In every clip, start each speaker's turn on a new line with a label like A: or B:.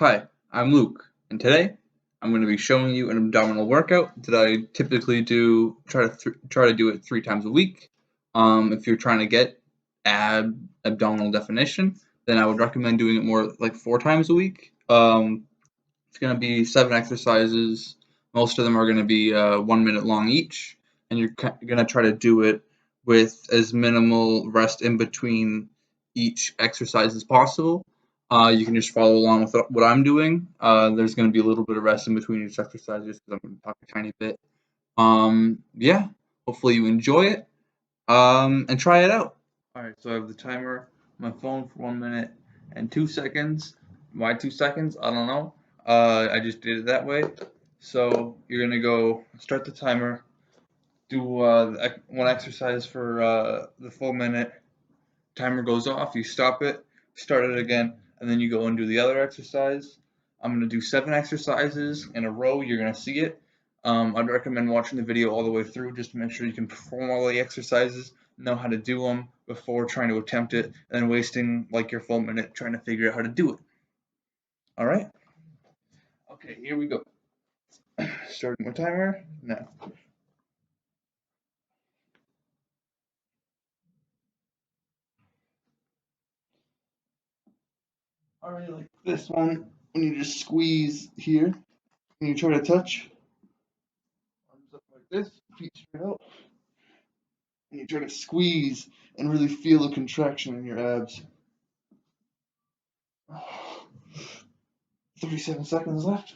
A: Hi, I'm Luke, and today I'm going to be showing you an abdominal workout that I typically do. Try to do it 3 times a week. If you're trying to get abdominal definition, then I would recommend doing it more like 4 times a week. It's going to be 7 exercises. Most of them are going to be 1 minute long each, and you're going to try to do it with as minimal rest in between each exercise as possible. You can just follow along with what I'm doing. There's going to be a little bit of rest in between each exercise just because I'm going to talk a tiny bit. Yeah, hopefully you enjoy it and try it out. All right, so I have the timer on my phone for 1 minute and 2 seconds. Why 2 seconds? I don't know. I just did it that way. So you're gonna go start the timer, do one exercise for the full minute. Timer goes off. You stop it, start it again, and then you go and do the other exercise. I'm gonna do 7 exercises in a row. You're gonna see it. I'd recommend watching the video all the way through just to make sure you can perform all the exercises, know how to do them before trying to attempt it, and then wasting like your full minute trying to figure out how to do it. All right? Okay, here we go. Starting my timer now. I really like this one when you just squeeze here and you try to touch. Arms up like this, feet straight out. And you try to squeeze and really feel the contraction in your abs. 37 seconds left.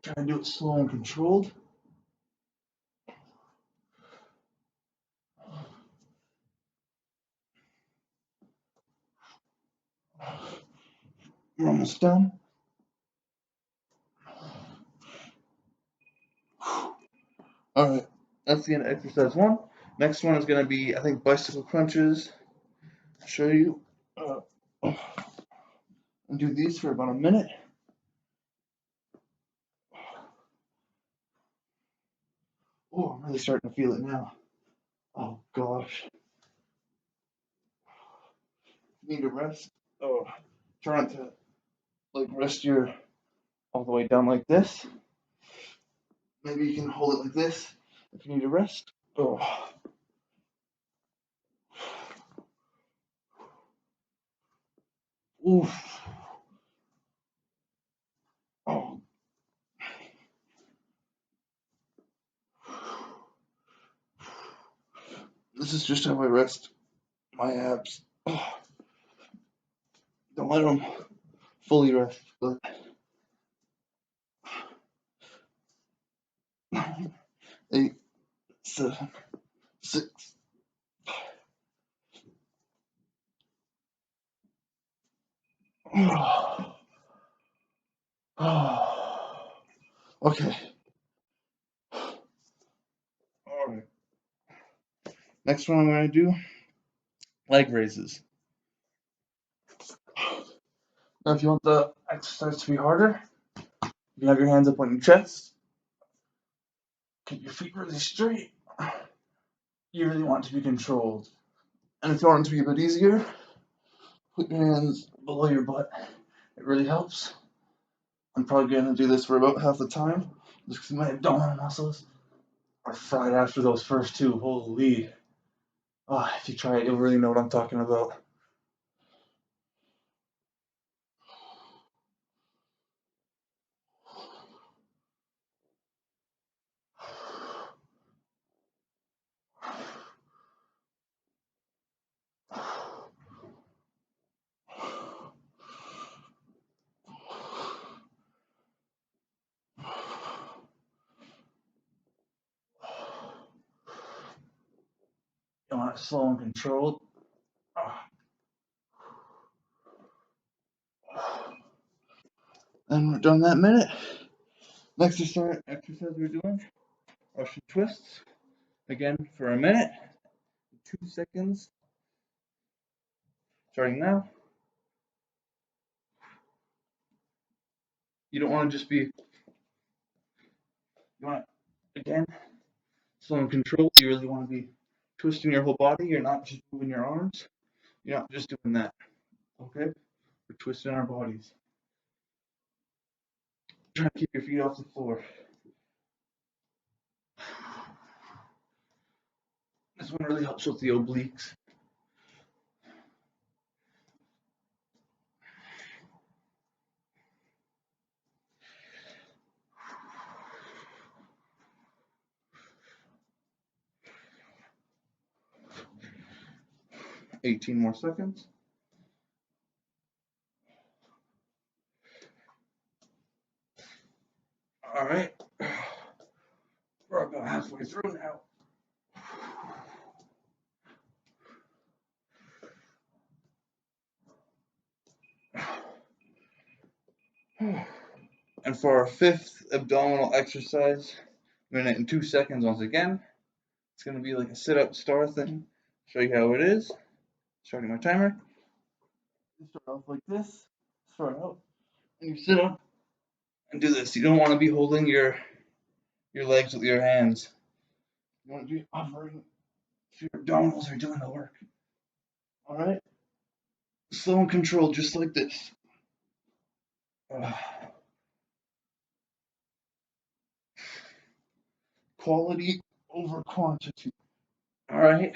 A: Try to do it slow and controlled. We're almost done. Alright, that's the end of exercise 1. Next one is going to be, I think, bicycle crunches. I'll show you. And do these for about a minute. Oh, I'm really starting to feel it now. Oh gosh. Need to rest. Oh, trying to like rest your all the way down like this. Maybe you can hold it like this if you need to rest. Oh. Oof. Oh. This is just how I rest my abs. Oh. Don't let them fully rest, but 8, 7, 6. Oh. Oh. Okay. All right. Next one I'm going to do leg raises. Now, if you want the exercise to be harder, you can have your hands up on your chest. Keep your feet really straight. You really want it to be controlled. And if you want it to be a bit easier, put your hands below your butt. It really helps. I'm probably going to do this for about half the time, just because my abdominal muscles are fried after those first 2. Holy. Oh, if you try it, you'll really know what I'm talking about. You want it slow and controlled. And we're done that minute. Next exercise we're doing, Russian twists. Again for a minute, 2 seconds. Starting now. You don't want to just be, you want to, again, slow and controlled. You really want to be twisting your whole body. You're not just moving your arms. You're not just doing that. Okay? We're twisting our bodies. Try to keep your feet off the floor. This one really helps with the obliques. $18 more seconds. All right. We're about halfway through now. And for our fifth abdominal exercise, minute and 2 seconds once again. It's going to be like a sit-up star thing. Show you how it is. Starting my timer. You start off like this. Start out. And you sit up and do this. You don't want to be holding your legs with your hands. You want to be hovering so your abdominals are doing the work. Alright? Slow and controlled, just like this. Quality over quantity. Alright?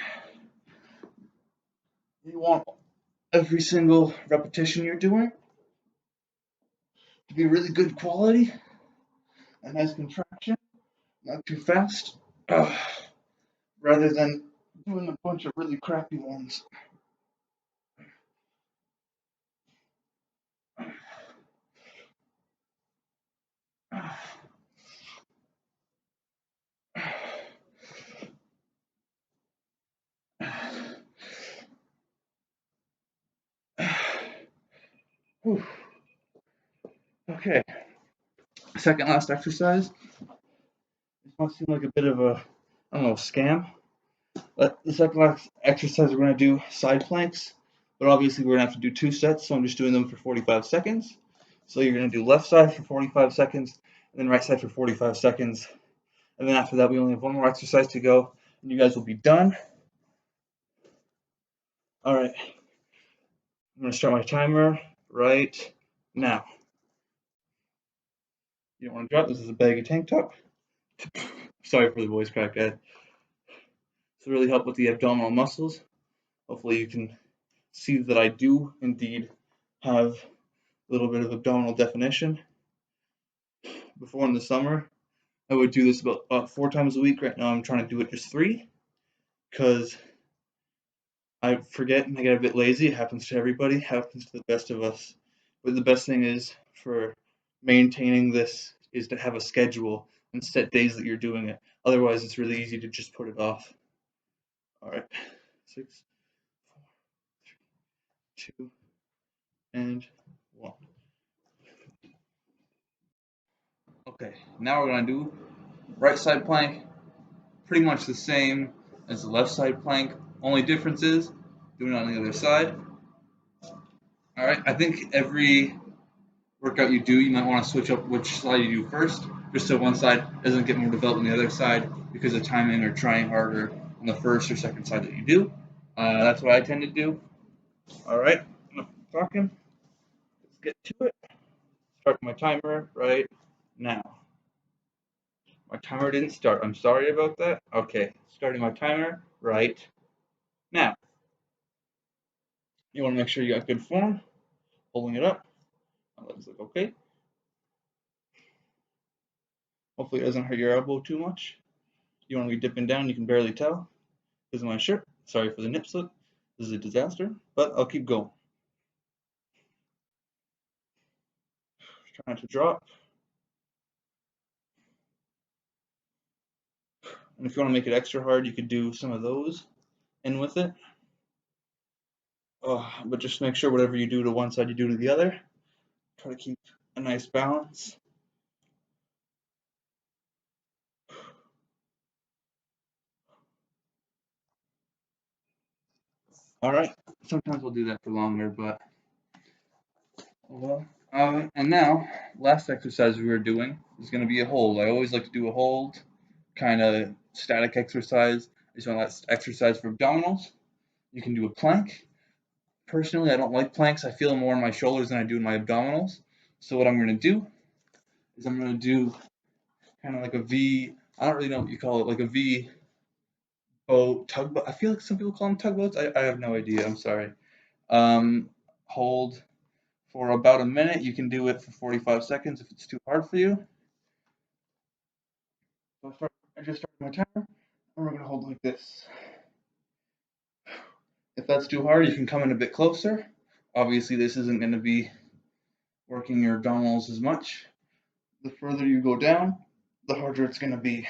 A: You want every single repetition you're doing to be really good quality and nice contraction, not too fast, rather than doing a bunch of really crappy ones. Okay, second last exercise. This might seem like a bit of a, I don't know, scam. But the second last exercise, we're going to do side planks. But obviously, we're going to have to do 2 sets, so I'm just doing them for 45 seconds. So you're going to do left side for 45 seconds, and then right side for 45 seconds. And then after that, we only have one more exercise to go, and you guys will be done. All right. I'm going to start my timer right now. You don't want to drop. This is a baggy tank top. Sorry for the voice crack, Ed. This will really help with the abdominal muscles. Hopefully you can see that I do indeed have a little bit of abdominal definition. Before in the summer, I would do this about 4 times a week. Right now I'm trying to do it just 3 because I forget and I get a bit lazy. It happens to everybody, it happens to the best of us. But the best thing is for maintaining this is to have a schedule and set days that you're doing it. Otherwise, it's really easy to just put it off. All right, 6, 4, 3, 2, and 1. Okay, now we're gonna do right side plank, pretty much the same as the left side plank. Only difference is doing it on the other side. All right, I think every workout you do, you might want to switch up which side you do first, just so one side doesn't get more developed than the other side because of timing or trying harder on the first or second side that you do. That's what I tend to do. All right, enough talking. Let's get to it. Start my timer right now. My timer didn't start. I'm sorry about that. Okay, starting my timer right now. You want to make sure you got good form. Holding it up. My legs look okay. Hopefully it doesn't hurt your elbow too much. You want to be dipping down, you can barely tell because of my shirt. Sorry for the nip slip. This is a disaster, but I'll keep going. Trying to drop. And if you want to make it extra hard, you could do some of those in with it. But just make sure whatever you do to one side, you do to the other. Try to keep a nice balance. Alright, sometimes we'll do that for longer, but well. And now, last exercise we were doing is going to be a hold. I always like to do a hold, kind of static exercise. I just want to exercise for abdominals. You can do a plank. Personally, I don't like planks. I feel more in my shoulders than I do in my abdominals. So what I'm going to do is I'm going to do kind of like a V. I don't really know what you call it, like a V boat tugboat. I feel like some people call them tugboats. I have no idea. I'm sorry. Hold for about a minute. You can do it for 45 seconds if it's too hard for you. So I just started my timer, and we're going to hold like this. If that's too hard, you can come in a bit closer. Obviously, this isn't going to be working your abdominals as much. The further you go down, the harder it's going to be.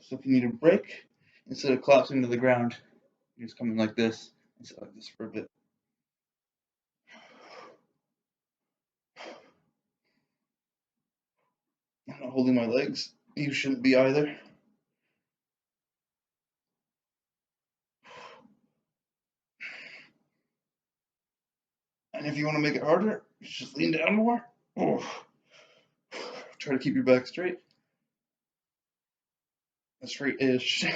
A: So if you need a break, instead of collapsing to the ground, you just come in like this and sit like this for a bit. I'm not holding my legs. You shouldn't be either. And if you want to make it harder, just lean down more. Oh. Try to keep your back straight. Straight-ish.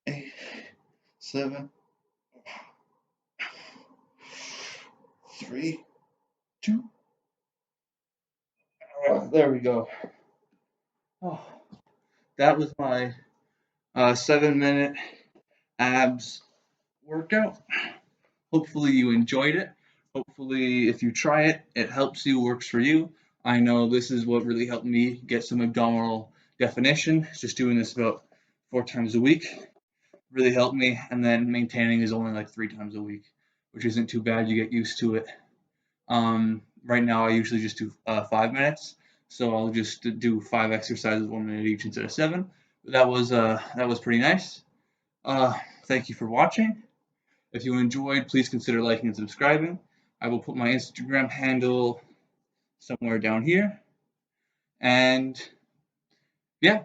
A: 8, 7, 3, 2. There we go. Oh, that was my 7-minute abs workout. Hopefully you enjoyed it. Hopefully if you try it, it helps you, works for you. I know this is what really helped me get some abdominal definition. Just doing this about 4 times a week really helped me, and then maintaining is only like 3 times a week, which isn't too bad. You get used to it. Right now I usually just do 5 minutes, so I'll just do 5 exercises, 1 minute each instead of 7. That was pretty nice. Thank you for watching. If you enjoyed, please consider liking and subscribing. I will put my Instagram handle somewhere down here. And yeah,